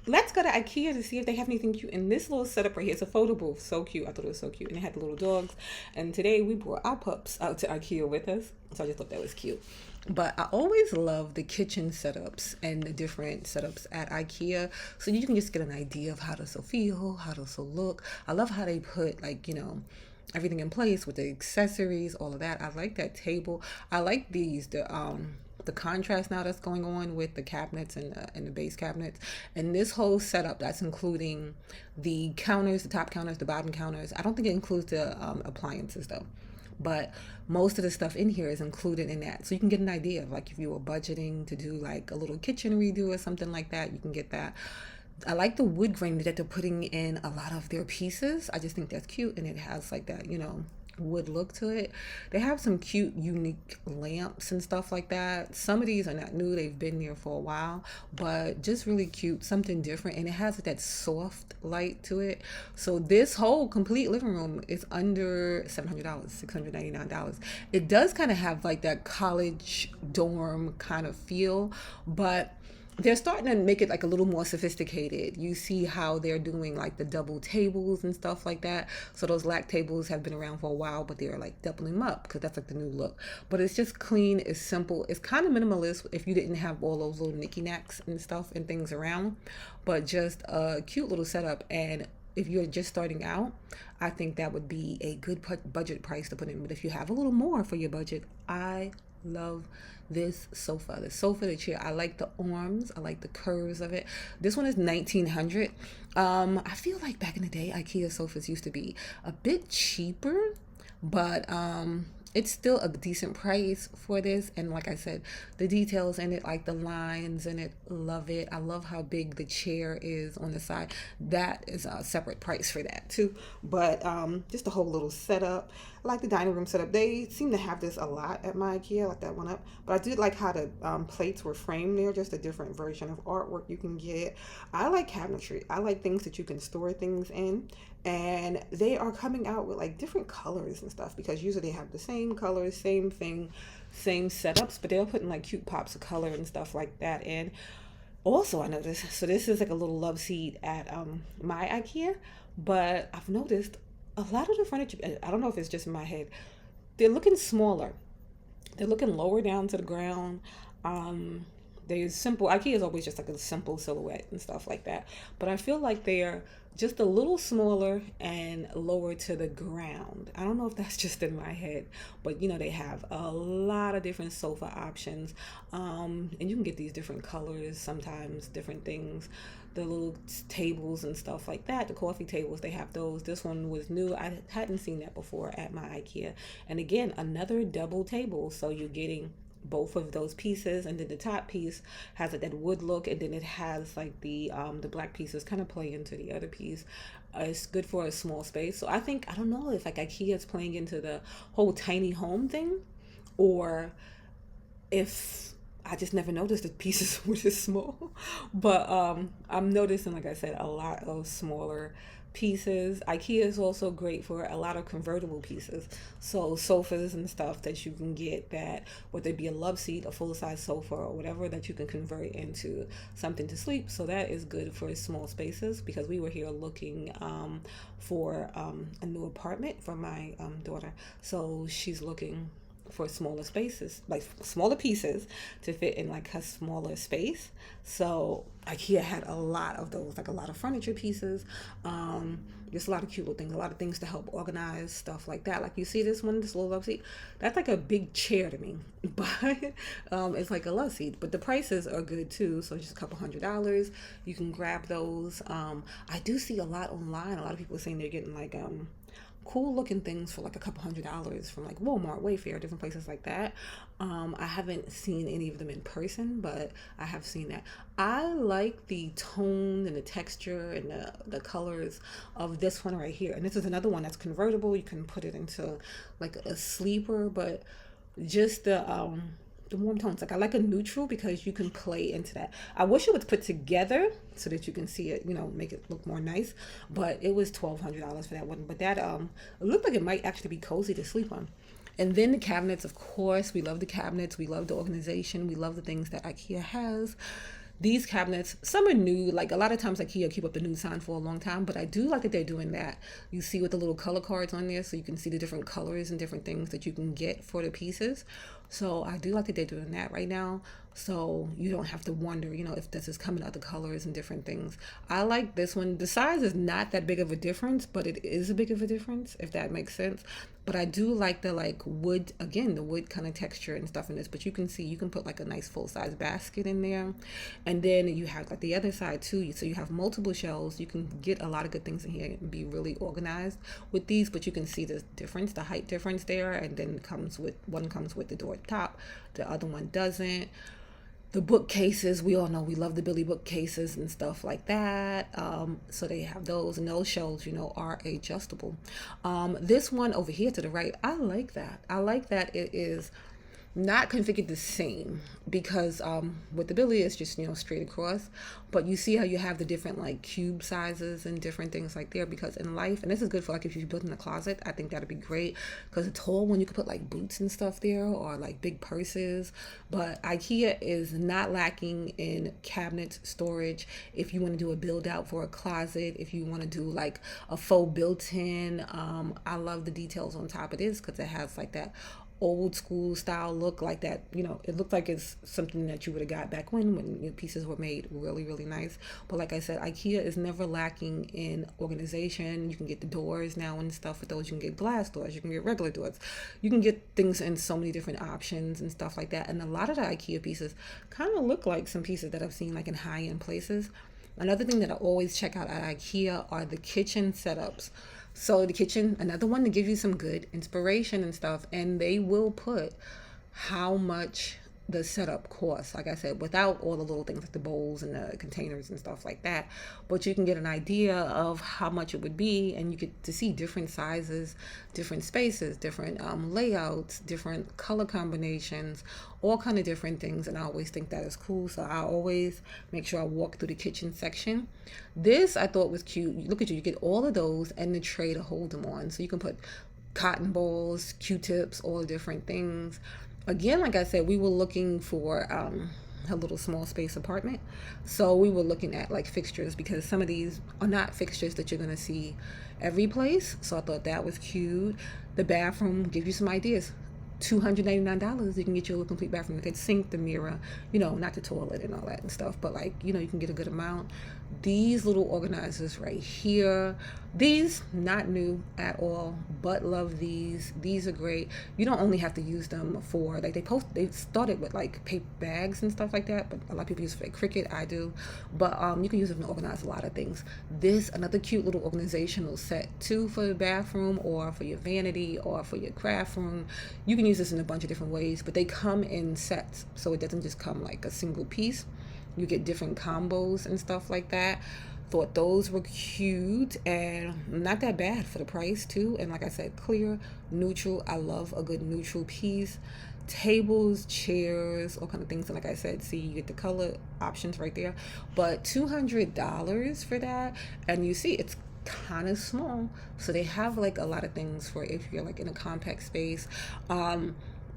let's go to Ikea to see if they have anything cute. And this little setup right here, it's a foldable, so cute. I thought it was so cute, and it had the little dogs. And today we brought our pups out to Ikea with us, so I just thought that was cute. But I always love the kitchen setups and the different setups at Ikea, so you can just get an idea of how this will feel, how this will look. I love how they put, like, everything in place with the accessories, all of that. I like that table. I like the contrast now that's going on with the cabinets and the base cabinets, and this whole setup that's including the counters, the top counters, the bottom counters. I don't think it includes the appliances though, but most of the stuff in here is included in that, so you can get an idea of, like, if you were budgeting to do like a little kitchen redo or something like that, you can get that. I like the wood grain that they're putting in a lot of their pieces. I just think that's cute, and it has like that, wood look to it. They have some cute, unique lamps and stuff like that. Some of these are not new, they've been there for a while, but just really cute, something different, and it has that soft light to it. So this whole complete living room is under $700, $699. It does kind of have like that college dorm kind of feel, but they're starting to make it like a little more sophisticated. You see how they're doing like the double tables and stuff like that. So those lac tables have been around for a while, but they're like doubling them up because that's like the new look. But it's just clean, it's simple, it's kind of minimalist if you didn't have all those little knicky knacks and stuff and things around, but just a cute little setup. And if you're just starting out, I think that would be a good budget price to put in. But if you have a little more for your budget, I love this sofa. The sofa, the chair, I like the arms, I like the curves of it. This one is 1900. I feel like back in the day IKEA sofas used to be a bit cheaper, but it's still a decent price for this. And like I said, the details in it, like the lines in it, love it. I love how big the chair is on the side. That is a separate price for that too. But just the whole little setup. I like the dining room setup. They seem to have this a lot at my Ikea, like that one up. But I did like how the plates were framed there, just a different version of artwork you can get. I like cabinetry. I like things that you can store things in. And they are coming out with like different colors and stuff, because usually they have the same colors, same thing, same setups, but they're putting like cute pops of color and stuff like that in. Also, I noticed, so this is like a little love seat at my IKEA, but I've noticed a lot of the furniture, I don't know if it's just in my head, they're looking smaller. They're looking lower down to the ground. They're simple. IKEA is always just like a simple silhouette and stuff like that. But I feel like they're just a little smaller and lower to the ground. I don't know if that's just in my head, but they have a lot of different sofa options. And you can get these different colors, sometimes different things. The little tables and stuff like that, the coffee tables, they have those. This one was new. I hadn't seen that before at my IKEA. And again, another double table. So you're getting both of those pieces, and then the top piece has like that wood look, and then it has like the black pieces kind of play into the other piece. It's good for a small space. So I think, I don't know if like IKEA is playing into the whole tiny home thing, or if I just never noticed the pieces were this small. But I'm noticing, like I said, a lot of smaller pieces. IKEA is also great for a lot of convertible pieces. So sofas and stuff that you can get, that whether it be a love seat, a full size sofa, or whatever, that you can convert into something to sleep. So that is good for small spaces, because we were here looking for a new apartment for my daughter. So she's looking for smaller spaces, like smaller pieces to fit in like a smaller space. So IKEA had a lot of those, like a lot of furniture pieces, just a lot of cute little things, a lot of things to help organize stuff like that. Like you see this one, this little love seat, that's like a big chair to me, but it's like a love seat. But the prices are good too, so just a couple $100, you can grab those. I do see a lot online, a lot of people saying they're getting like cool looking things for like a couple $100 from like Walmart, Wayfair, different places like that. I haven't seen any of them in person, but I have seen that. I like the tone and the texture and the colors of this one right here. And this is another one that's convertible. You can put it into like a sleeper, but just the warm tones. Like I like a neutral, because you can play into that. I wish it was put together so that you can see it, make it look more nice. But it was $1,200 for that one. But that it looked like it might actually be cozy to sleep on. And then the cabinets, of course, we love the cabinets. We love the organization. We love the things that IKEA has. These cabinets, some are new. Like a lot of times Ikea keep up the new sign for a long time, but I do like that they're doing that. You see with the little color cards on there, so you can see the different colors and different things that you can get for the pieces. So I do like that they're doing that right now. So you don't have to wonder, if this is coming out the colors and different things. I like this one. The size is not that big of a difference, but it is a big of a difference, if that makes sense. But I do like the like wood, again, the wood kind of texture and stuff in this. But you can see, you can put like a nice full size basket in there. And then you have like the other side too. So you have multiple shelves. You can get a lot of good things in here and be really organized with these. But you can see the difference, the height difference there. And then one comes with the door at the top. The other one doesn't. The bookcases, we all know we love the Billy bookcases and stuff like that. So they have those, and those shelves, are adjustable. This one over here to the right, I like that. I like that it is not configured the same, because with the Billy it's just straight across, but you see how you have the different like cube sizes and different things like there, because in life, and this is good for like if you're building a closet, I think that'd be great, because a tall one you could put like boots and stuff there, or like big purses. But Ikea is not lacking in cabinet storage. If you want to do a build out for a closet, if you want to do like a faux built-in, I love the details on top of this, because it has like that old school style look, like that, it looks like it's something that you would have got back when your pieces were made. Really, really nice. But like I said, Ikea is never lacking in organization. You can get the doors now and stuff with those. You can get glass doors, you can get regular doors, you can get things in so many different options and stuff like that. And a lot of the Ikea pieces kind of look like some pieces that I've seen like in high-end places. Another thing that I always check out at Ikea are the kitchen setups. So the kitchen, another one to give you some good inspiration and stuff, and they will put how much the setup costs, like I said, without all the little things like the bowls and the containers and stuff like that. But you can get an idea of how much it would be, and you get to see different sizes, different spaces, different layouts, different color combinations, all kind of different things. And I always think that is cool, so I always make sure I walk through the kitchen section. This I thought was cute. Look at you get all of those and the tray to hold them on, so you can put cotton balls, Q-tips, all the different things. Again, like I said, we were looking for a little small space apartment, so we were looking at like fixtures, because some of these are not fixtures that you're gonna see every place. So I thought that was cute. The bathroom, give you some ideas. $299, you can get your little complete bathroom with the sink, the mirror, not the toilet and all that and stuff, but like, you can get a good amount. These little organizers right here, these not new at all, but love these. These are great. You don't only have to use them for like they started with like paper bags and stuff like that, but a lot of people use it for like Cricut. I do, but you can use them to organize a lot of things. This another cute little organizational set too, for the bathroom or for your vanity or for your craft room. You can use this in a bunch of different ways, but they come in sets, so it doesn't just come like a single piece. You get different combos and stuff like that. Thought those were cute and not that bad for the price too. And like I said, clear, neutral. I love a good neutral piece. Tables, chairs, all kind of things. And like I said, see, you get the color options right there. But $200 for that, and you see it's kind of small. So they have like a lot of things for if you're like in a compact space.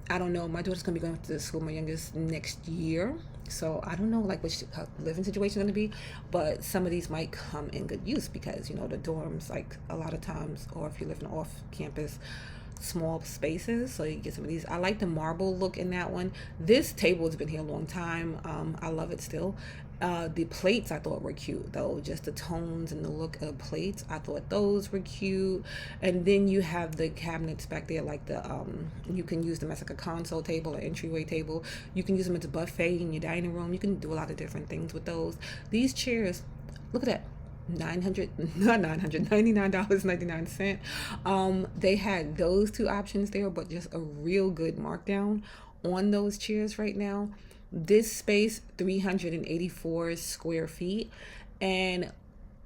I don't know. My daughter's gonna be going to school, my youngest, next year. So I don't know like what her living situation is gonna be, but some of these might come in good use, because the dorms, like a lot of times, or if you live in off campus, small spaces, so you get some of these. I like the marble look in that one. This table has been here a long time. I love it still. The plates I thought were cute though, just the tones and the look of plates. I thought those were cute. And then you have the cabinets back there, like the you can use them as like a console table or entryway table. You can use them as a buffet in your dining room. You can do a lot of different things with those. These chairs, look at that. $99.99. They had those two options there, but just a real good markdown on those chairs right now. This space, 384 square feet, and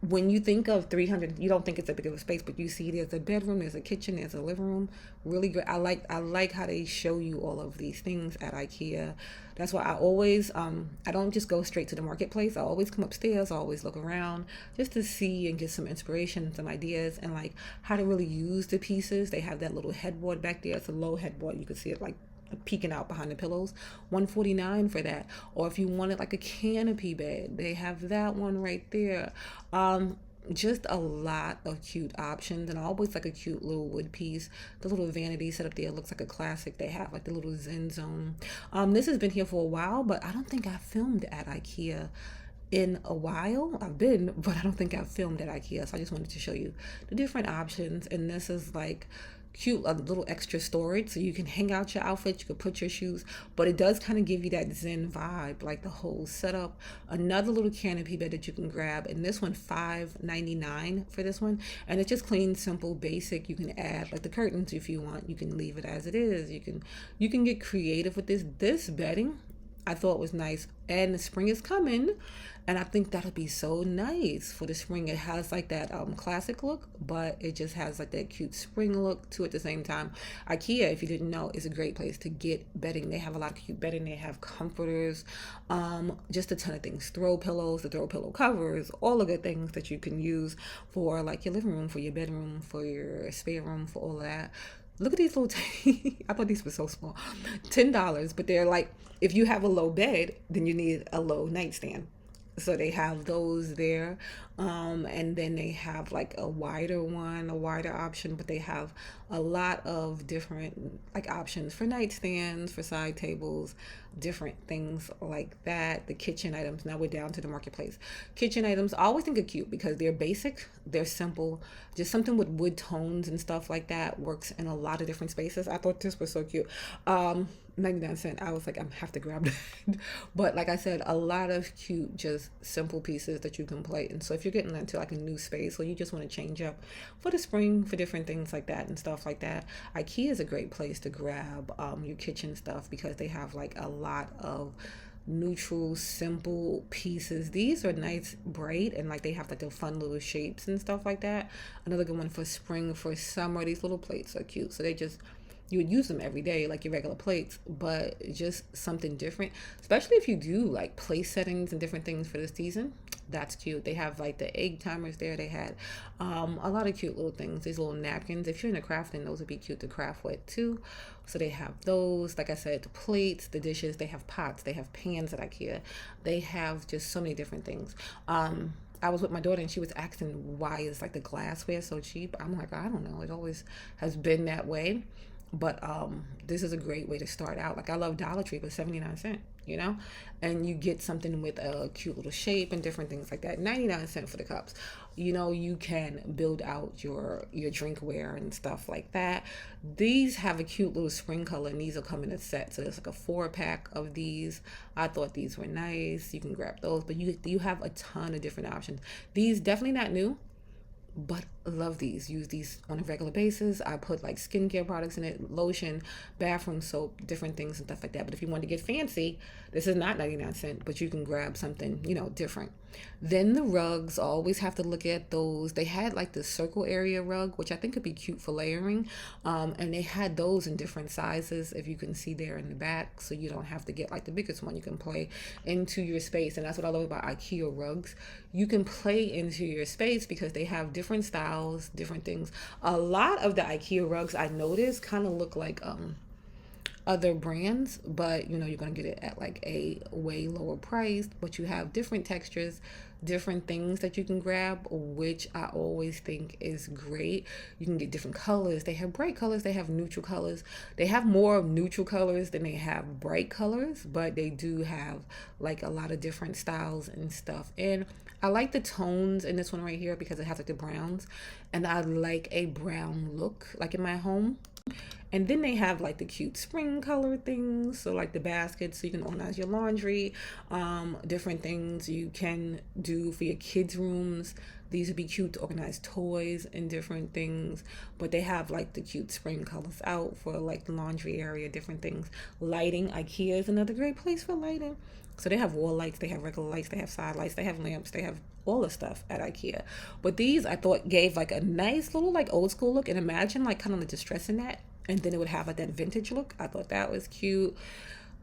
when you think of 300, you don't think it's a big of a space, but you see there's a bedroom, there's a kitchen, there's a living room. Really great. I like how they show you all of these things at Ikea. That's why I always I don't just go straight to the marketplace. I always come upstairs. I always look around just to see and get some inspiration, some ideas, and like how to really use the pieces. They have that little headboard back there. It's a low headboard. You can see it like peeking out behind the pillows. 149 for that. Or if you wanted like a canopy bed, they have that one right there. Just a lot of cute options, and always like a cute little wood piece. The little vanity set up there looks like a classic. They have like the little zen zone. This has been here for a while, but I don't think I filmed at Ikea in a while. I've been, but I don't think I've filmed at Ikea. So I just wanted to show you the different options. And this is like cute, a little extra storage, so you can hang out your outfits, you can put your shoes, but it does kind of give you that zen vibe, like the whole setup. Another little canopy bed that you can grab, and this one $5.99 for this one, and it's just clean, simple, basic. You can add like the curtains if you want, you can leave it as it is, you can get creative with this bedding. I thought was nice, and the spring is coming, and I think that'll be so nice for the spring. It has like that classic look, but it just has like that cute spring look too at the same time. Ikea, if you didn't know, is a great place to get bedding. They have a lot of cute bedding. They have comforters, just a ton of things, throw pillows, the throw pillow covers, all the good things that you can use for like your living room, for your bedroom, for your spare room, for all of that. Look at these little I thought these were so small. $10, but they're like, if you have a low bed, then you need a low nightstand. So they have those there. And then they have like a wider one, a wider option, but they have a lot of different like options for nightstands, for side tables, different things like that. The kitchen items, now we're down to the marketplace. Kitchen items, I always think are cute because they're basic, they're simple, just something with wood tones and stuff like that works in a lot of different spaces. I thought this was so cute. 99¢. I was like, I have to grab that. But like I said, a lot of cute, just simple pieces that you can play. And so if you're getting into like a new space or you just want to change up for the spring, for different things like that and stuff like that, Ikea is a great place to grab your kitchen stuff because they have like a lot of neutral, simple pieces. These are nice, bright, and like they have like the fun little shapes and stuff like that. Another good one for spring, for summer, these little plates are cute. So they just, you would use them every day like your regular plates, but just something different, especially if you do like place settings and different things for the season. That's cute. They have like the egg timers there. They had a lot of cute little things. These little napkins, if you're into crafting, those would be cute to craft with too. So they have those, like I said, the plates, the dishes. They have pots, they have pans at Ikea. They have just so many different things. I was with my daughter and she was asking why is like the glassware so cheap. I'm like, I don't know, it always has been that way. But this is a great way to start out. Like I love Dollar Tree, but 79¢, and you get something with a cute little shape and different things like that. 99¢ for the cups. You can build out your drinkware and stuff like that. These have a cute little spring color, and these will come in a set. So there's like a 4-pack of these. I thought these were nice. You can grab those, but you have a ton of different options. These definitely not new, but love these. Use these on a regular basis. I put like skincare products in it, lotion, bathroom soap, different things and stuff like that. But if you want to get fancy, this is not 99¢, but you can grab something different. Then the rugs, always have to look at those. They had like the circle area rug, which I think could be cute for layering, and they had those in different sizes, if you can see there in the back, so you don't have to get like the biggest one. You can play into your space, and that's what I love about Ikea rugs. You can play into your space because they have different styles, different things. A lot of the Ikea rugs I noticed kind of look like other brands, but you're going to get it at like a way lower price. But you have different textures, different things that you can grab, which I always think is great. You can get different colors. They have bright colors, they have neutral colors. They have more neutral colors than they have bright colors, but they do have like a lot of different styles and stuff. And I like the tones in this one right here because it has like the browns, and I like a brown look like in my home. And then they have like the cute spring color things, so like the baskets, so you can organize your laundry, different things you can do for your kids' rooms. These would be cute to organize toys and different things. But they have like the cute spring colors out for like the laundry area, different things. Lighting, Ikea is another great place for lighting. So they have wall lights, they have regular lights, they have side lights, they have lamps, they have all the stuff at Ikea. But these I thought gave like a nice little like old school look, and imagine like kind of the distress in that, and then it would have like that vintage look. I thought that was cute.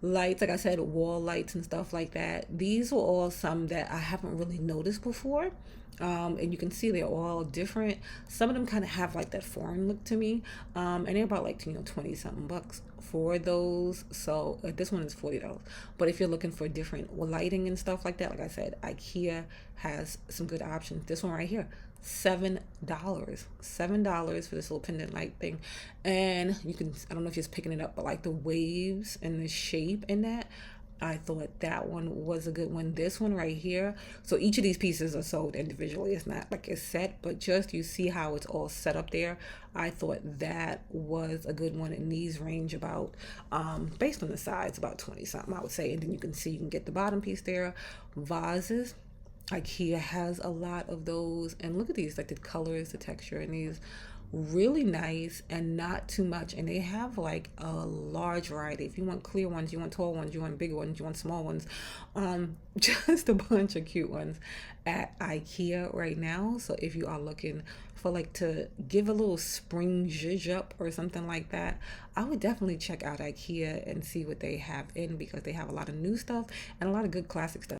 lights, like I said, wall lights and stuff like that. These are all some that I haven't really noticed before. And you can see they're all different. Some of them kind of have like that foreign look to me. And they're about like, 20 something bucks for those. So this one is $40. But if you're looking for different lighting and stuff like that, like I said, Ikea has some good options. This one right here, $7 for this little pendant light thing. And you can, I don't know if you're just picking it up, but like the waves and the shape in that, I thought that one was a good one. This one right here, so each of these pieces are sold individually. It's not like it's set, but just you see how it's all set up there. I thought that was a good one. And these range about, based on the size, about 20 something, I would say. And then you can see, you can get the bottom piece there. Vases, IKEA has a lot of those. And look at these, like the colors, the texture, and these really nice and not too much. And they have like a large variety. If you want clear ones, you want tall ones, you want bigger ones, you want small ones, just a bunch of cute ones at IKEA right now. So if you are looking for like to give a little spring zhuzh up or something like that, I would definitely check out IKEA and see what they have in, because they have a lot of new stuff and a lot of good classic stuff.